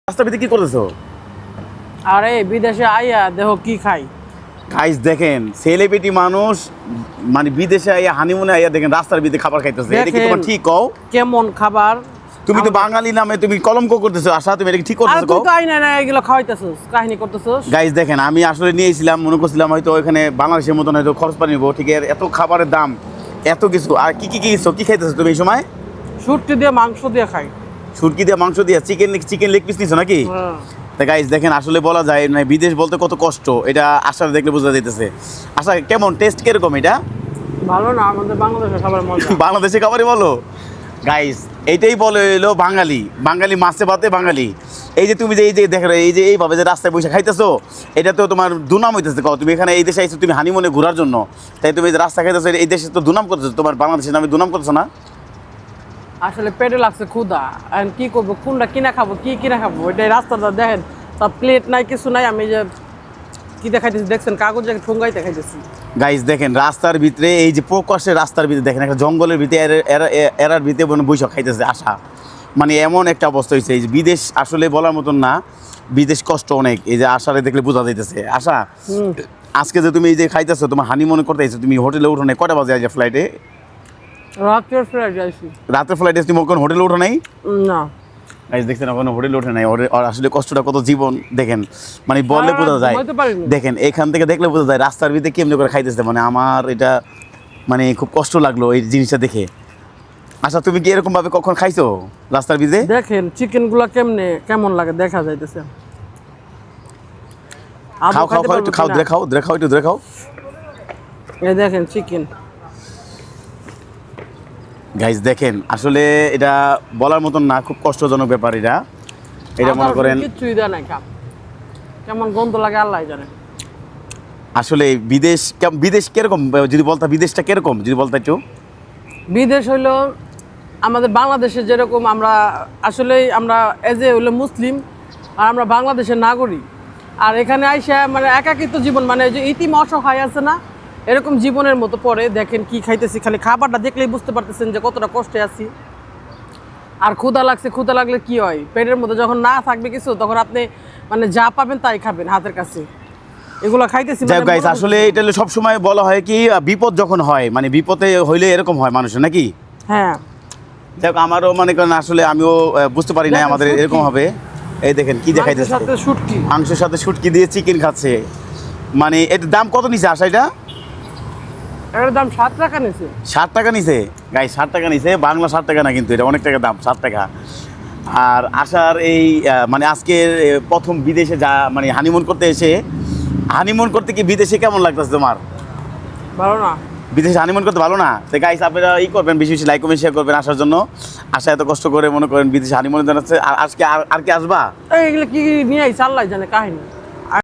রাস্তা ভিতরে কি করতেছো? আরে বিদেশে আইয়া দেখো কি খাই। গাইস দেখেন সেলিব্রিটি মানুষ মানে বিদেশে আইয়া হানিমুনে আইয়া দেখেন রাস্তার ভিতরে খাবার খাইতেছে। এটা কি তোমার ঠিক কও? কেমন খাবার? তুমি তো বাঙালি নামে তুমি কলঙ্ক করতেছো। আশা তুমি এটা কি ঠিক করতেছো? আর তুই তো আইনা না এগুলো খাওয়াইতেছস, কাহিনী করতেছস। গাইস দেখেন আমি আসলে নিয়েছিলাম, মনে করছিলাম হয়তো ওখানে বাংলাদেশের মতন হয়তো খরচ পানি নিবো, ঠিক আছে? এত খাবারের দাম, এত কিছু, আর কি কি কিছু কি খাইতেছো তুমি এই সময়? শুটকি দিয়ে মাংস দিয়ে খাই। সুরকি দিয়ে মাংস দিয়ে চিকেন লেগ পিস নিছো নাকি? তা গাইস দেখেন আসলে বলা যায় না বিদেশ বলতে কত কষ্ট, এটা আশা দেখলে বোঝা যাইতেছে। আশা কেমন টেস্ট কিরকম এটা? ভালো না, আমাদের বাংলাদেশের খাবার মজা। বাংলাদেশে খাবারই বলো গাইস, এইটাই বলে হইলো বাঙালি। বাঙালি মাছে ভাতে বাঙালি। এই যে তুমি যে এই যে দেখো এই যে এইভাবে যে রাস্তায় বসে খাইতেছো, এটা তো তোমার দুনাম হইতেছে। কও তুমি এখানে এই দেশে আইছো তুমি হানিমুনে ঘোরার জন্য, তাই তুমি এই যে রাস্তা খাইতেছো এই দেশে তো দুনাম করতেছো, তোমার বাংলাদেশের নামে দুনাম করতেছো না? আসলে পেটে লাগছে ক্ষুধা, এখন কি করবো, কোনটা কিনা খাবো, কি কিনা খাবো, এটাই রাস্তাটা দেখেন, সব প্লেট নাই কিছু নাই। আমি যে কি দেখাইতেছি দেখছেন, কাগজে ঠুঙ্গাইতে খাইতেছি। গাইস দেখেন রাস্তার ভিতরে এই যে প্রকাশ্যে রাস্তার ভিতরে দেখেন একটা জঙ্গলের ভিতরে এরার ভিতরে বৈশাখ খাইতেছে আশা। মানে এমন একটা অবস্থা হয়েছে এই যে বিদেশ আসলে বলার মতন না, বিদেশ কষ্ট অনেক। এই যে আশারে দেখলে বোঝা যাইতেছে। আশা আজকে যে তুমি এই যে খাইতেছো তোমার হানিমুনে করতে আইছো, তুমি হোটেলে উঠো নাই? কটা বাজে আজ ফ্লাইটে? রাত্রের ফ্লাইট যাইছি। রাতের ফ্লাইটে তুমি ওখানে হোটেলে উঠো নাই? না গাইস দেখছেন ওখানে হোটেলে ওঠে নাই। ওর আসলে কষ্টটা কত জীবন দেখেন, মানে বললে বোঝা যায়। ঘুমাইতে পারিনি। দেখেন এখান থেকে দেখলে বোঝা যায় রাস্তার ভিতরে কেমনি করে খাইতেছে। মানে আমার এটা মানে খুব কষ্ট লাগলো এই জিনিসটা দেখে। আচ্ছা তুমি কি এরকম ভাবে কখন খাইছো রাস্তার ভিতরে? দেখেন চিকেন গুলা কেমন লাগে দেখা যাইতেছে। খাও খাও খাও একটু খাও, দেখাও দেখাও একটু দেখাও। এই দেখেন চিকেন। গাইস দেখেন আসলে এটা বলার মতন না, খুব কষ্টজনক ব্যাপার এটা। এটা মনে করেন কিছুই দেয় নাই, কেমন গন্ধ লাগে আল্লাহ জানে। আসলে বিদেশ কিরকম যদি বলতা, বিদেশটা কিরকম যদি বলতা একটু? বিদেশ হইলো আমাদের বাংলাদেশে যেরকম আমরা আসলে আমরা এজ এ হইলো মুসলিম, আর আমরা বাংলাদেশের নাগরিক। আর এখানে আইসা মানে একাকিত্ব জীবন, মানে যে ইতিম অসহায় আছে না, এরকম জীবনের মতো পড়ে। দেখেন কি খাইতেছি, খালি খাবারটা দেখলেই বুঝতে পারতেছেন যে কতটা কষ্টে আছি। আর ক্ষুধা লাগছে, ক্ষুধা লাগলে কি হয়, পেটের মধ্যে যখন না থাকবে কিছু তখন আপনি মানে যা পাবেন তাই খাবেন হাতের কাছে। এগুলো খাইতেছি মানে গাইস আসলে এটা সব সময় বলা হয় কি বিপদ যখন হয়, মানে বিপদে হইলে এরকম হয় মানুষের নাকি? হ্যাঁ দেখ আমারও মনে করেন আসলে আমিও বুঝতে পারি না আমাদের এরকম হবে। এই দেখেন কি দেখাইতেছে, সাথে শুটকি, মাংসের সাথে শুটকি দিয়ে চিকেন খাচ্ছে। মানে এর দাম কত নিছে আশা? এটা এটার দাম 7 টাকা নিছে। 60 টাকা নিছে গাইস, 60 টাকা নিছে। বাংলা 60 টাকা না কিন্তু, এটা অনেক টাকা দাম, 60 টাকা। আর আশার এই মানে আজকের প্রথম বিদেশে যা মানে হানিমুন করতে এসে, হানিমুন করতে কি বিদেশে কেমন লাগতেছে তোমার? ভালো না। বিদেশে হানিমুন করতে ভালো না? তো গাইস আপনারা করবেন, বেশি বেশি লাইক কমেন্ট শেয়ার করবেন আসার জন্য। আশা এত কষ্ট করে মনে করেন বিদেশে হানিমুন জানাচ্ছে। আর আজকে আর কি আসবা? এগুলো কি নিয়ে আইছে আল্লাহ জানে কাহিনী।